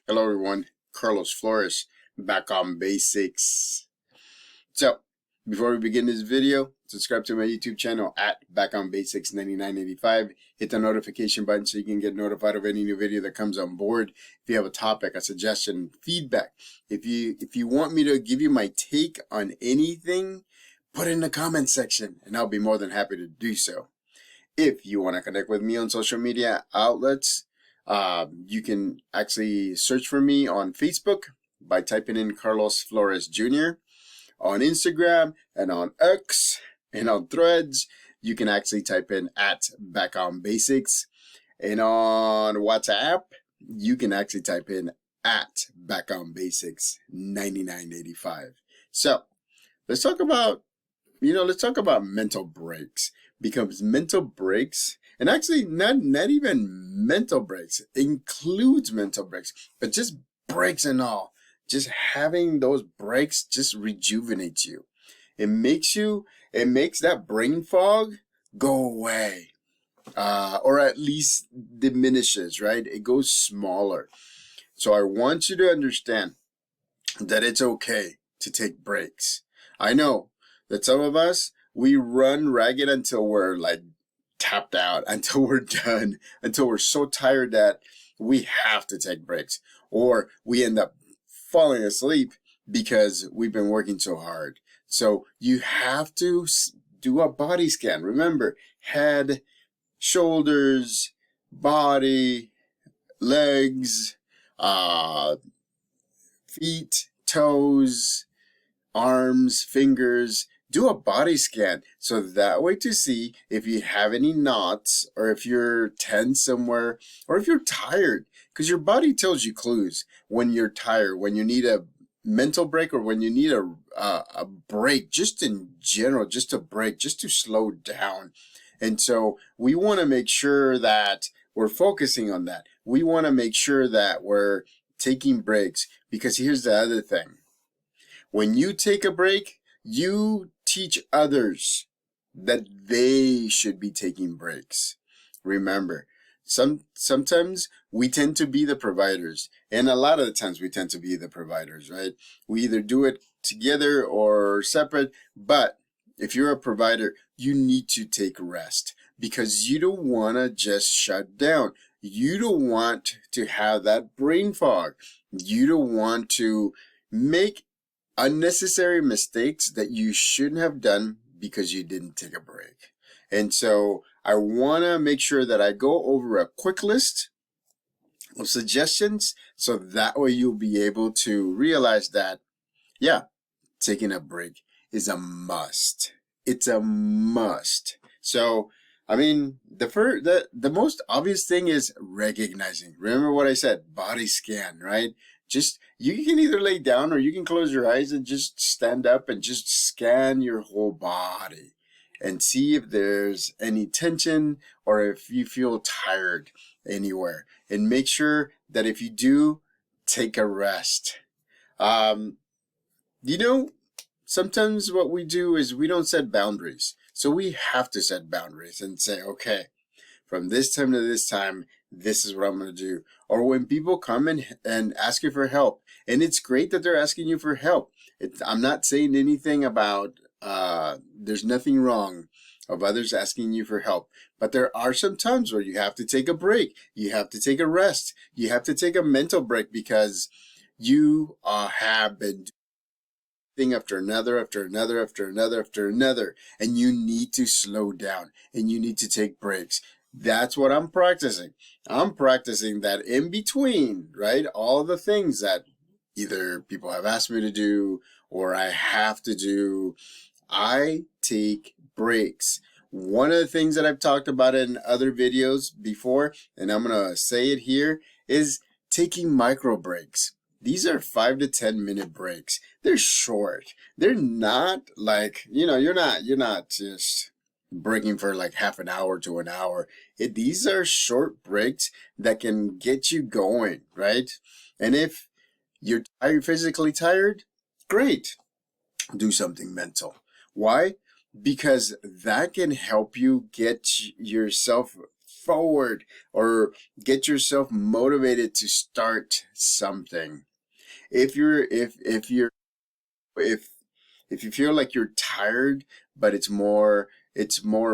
Hello everyone, Carlos Flores, back on basics. So, before we begin this video, subscribe to my YouTube channel at Back on Basics 9985. Hit the notification button so you can get notified of any new video that comes on board. If you have a topic, a suggestion, feedback, if you want me to give you my take on anything, put it in the comment section and I'll be more than happy to do so. If you want to connect with me on social media outlets, you can actually search for me on Facebook by typing in Carlos Flores Jr. On Instagram and on X and on Threads, you can actually type in at Back on Basics. And on WhatsApp, you can actually type in at Back on Basics 9985. So let's talk about mental breaks, because mental breaks, and actually not even mental breaks, includes mental breaks, but just breaks and all. Just having those breaks just rejuvenates you. It makes that brain fog go away, or at least diminishes, right? It goes smaller. So I want you to understand that it's okay to take breaks. I know that some of us, we run ragged until we're like tapped out, until we're done, until we're so tired that we have to take breaks, or we end up falling asleep because we've been working so hard. So you have to do a body scan. Remember, head, shoulders, body, legs, feet, toes, arms, fingers. Do a body scan so that way to see if you have any knots, or if you're tense somewhere, or if you're tired, because your body tells you clues when you're tired, when you need a mental break, or when you need a break, just in general, just a break, just to slow down. And so we want to make sure that we're focusing on that. We want to make sure that we're taking breaks, because here's the other thing. When you take a break, you teach others that they should be taking breaks. Remember, sometimes we tend to be the providers, and a lot of the times we tend to be the providers, right? We either do it together or separate, but if you're a provider, you need to take rest, because you don't want to just shut down. You don't want to have that brain fog. You don't want to make unnecessary mistakes that you shouldn't have done because you didn't take a break. And so I want to make sure that I go over a quick list of suggestions, so that way you'll be able to realize that, yeah, taking a break is a must. It's a must. So, I mean, the most obvious thing is recognizing. Remember what I said, body scan, right? Just, you can either lay down or you can close your eyes and just stand up and just scan your whole body and see if there's any tension or if you feel tired anywhere. And make sure that if you do, take a rest. Sometimes what we do is we don't set boundaries. So we have to set boundaries and say, okay, from this time to this time, this is what I'm going to do. Or when people come and ask you for help, and it's great that they're asking you for help. I'm not saying anything about, there's nothing wrong of others asking you for help. But there are some times where you have to take a break. You have to take a rest. You have to take a mental break, because you have been thing after another, after another, after another, after another, and you need to slow down and you need to take breaks. That's what I'm practicing. I'm practicing that in between, right? All the things that either people have asked me to do or I have to do, I take breaks. One of the things that I've talked about in other videos before, and I'm going to say it here, is taking micro breaks. These are 5 to 10 minute breaks. They're short. They're not like, you're not just breaking for like half an hour to an hour. These are short breaks that can get you going, right? And if you're physically tired, great. Do something mental. Why? Because that can help you get yourself forward or get yourself motivated to start something. If you're if if you feel like you're tired, but it's more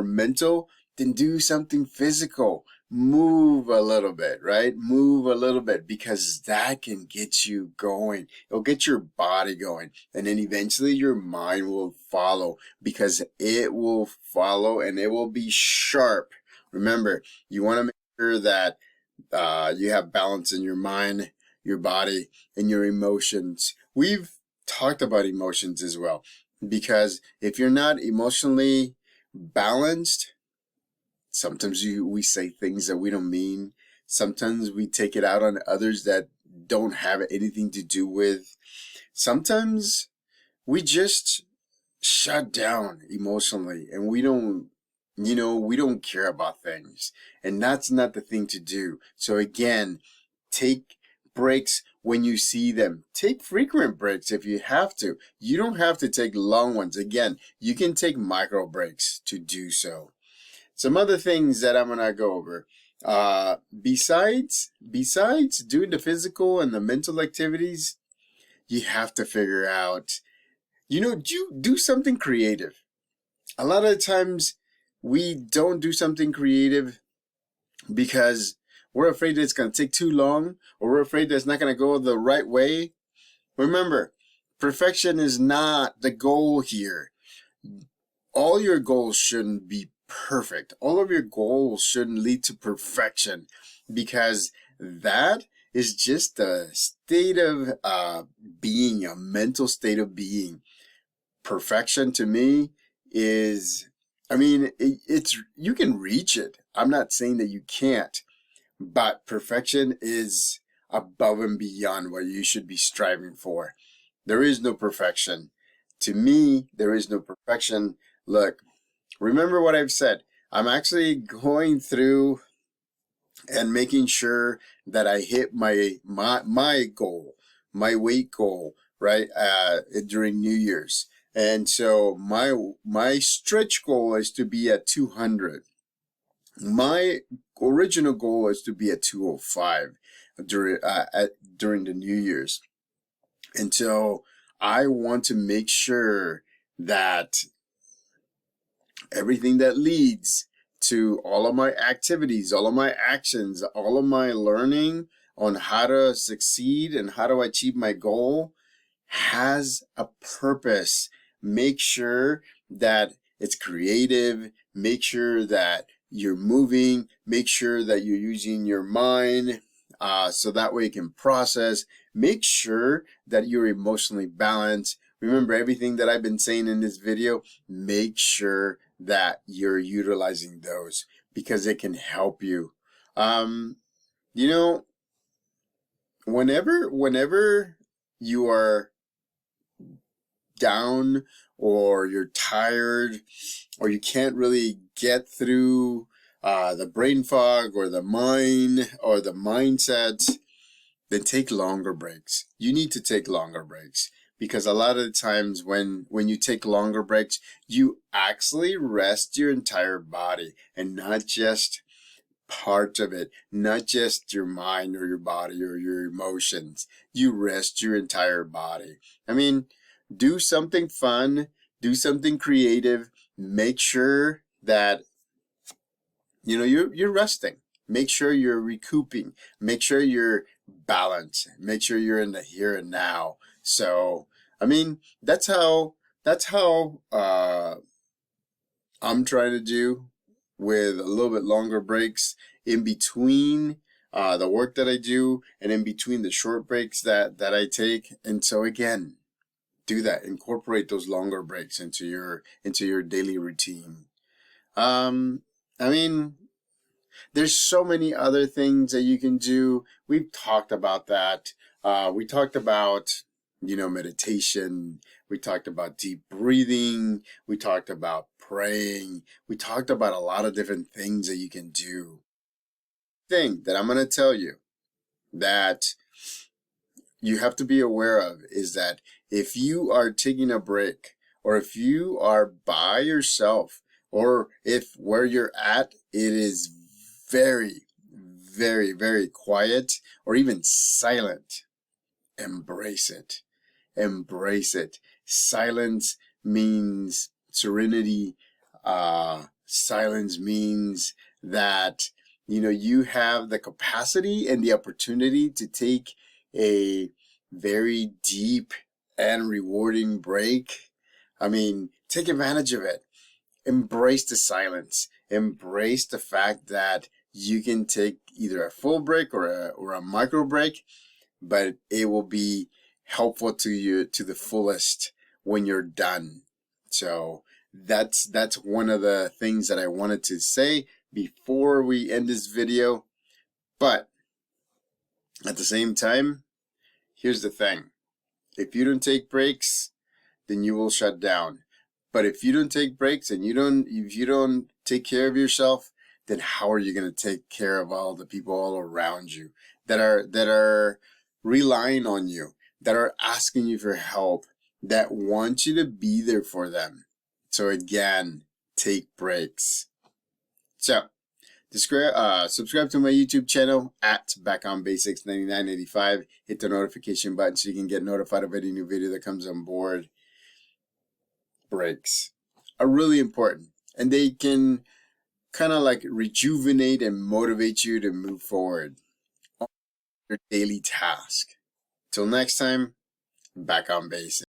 mental, then do something physical. Move a little bit, right? Move a little bit because that can get you going. It'll get your body going. And then eventually your mind will follow because it will follow and it will be sharp. Remember, you want to make sure that you have balance in your mind, your body, and your emotions. We've talked about emotions as well because if you're not emotionally balanced, sometimes we say things that we don't mean. Sometimes we take it out on others that don't have anything to do with. Sometimes we just shut down emotionally and we don't care about things. And that's not the thing to do. So again, take breaks when you see them. Take frequent breaks if you have to. You don't have to take long ones. Again, you can take micro breaks to do so. Some other things that I'm gonna go over. Besides doing the physical and the mental activities, you have to figure out, do something creative. A lot of the times we don't do something creative because we're afraid that it's going to take too long or we're afraid that it's not going to go the right way. Remember, perfection is not the goal here. All your goals shouldn't be perfect. All of your goals shouldn't lead to perfection because that is just a state of being, a mental state of being. Perfection to me is, it's you can reach it. I'm not saying that you can't, but perfection is above and beyond what you should be striving for. There is no perfection. To me, there is no perfection. Look, remember what I've said. I'm actually going through and making sure that I hit my goal, my weight goal, right? During New Year's. And so my stretch goal is to be at 200. My original goal is to be at 205 during the New Year's. And so I want to make sure that everything that leads to all of my activities, all of my actions, all of my learning on how to succeed and how to achieve my goal has a purpose. Make sure that it's creative. Make sure that you're moving. Make sure that you're using your mind so that way you can process. Make sure that you're emotionally balanced. Remember everything that I've been saying in this video. Make sure that you're utilizing those because it can help you. Whenever you are down or you're tired or you can't really get through the brain fog or the mind or the mindset, then take longer breaks. You need to take longer breaks because a lot of the times when you take longer breaks, you actually rest your entire body and not just part of it, not just your mind or your body or your emotions. You rest your entire body. Do something fun, do something creative, make sure that you're resting. Make sure you're recouping. Make sure you're balanced. Make sure you're in the here and now. So, that's how I'm trying to do with a little bit longer breaks in between the work that I do and in between the short breaks that I take. And so again, do that. Incorporate those longer breaks into your daily routine. There's so many other things that you can do. We've talked about that. We talked about, meditation. We talked about deep breathing. We talked about praying. We talked about a lot of different things that you can do. Thing that I'm going to tell you that you have to be aware of is that if you are taking a break or if you are by yourself or if where you're at, it is very, very, very quiet or even silent, embrace it. Embrace it. Silence means serenity. Silence means that you have the capacity and the opportunity to take a very deep and rewarding break. I mean, take advantage of it. Embrace the silence. Embrace the fact that you can take either a full break or a micro break, but it will be helpful to you to the fullest when you're done. So that's one of the things that I wanted to say before we end this video. But at the same time, here's the thing. If you don't take breaks, then you will shut down. But if you don't take breaks and if you don't take care of yourself, then how are you going to take care of all the people all around you that are relying on you, that are asking you for help, that want you to be there for them? So again, take breaks. So subscribe to my YouTube channel at BackOnBasics9985. Hit the notification button so you can get notified of any new video that comes on board. Breaks are really important, and they can kind of like rejuvenate and motivate you to move forward on your daily task. Till next time, back on basics.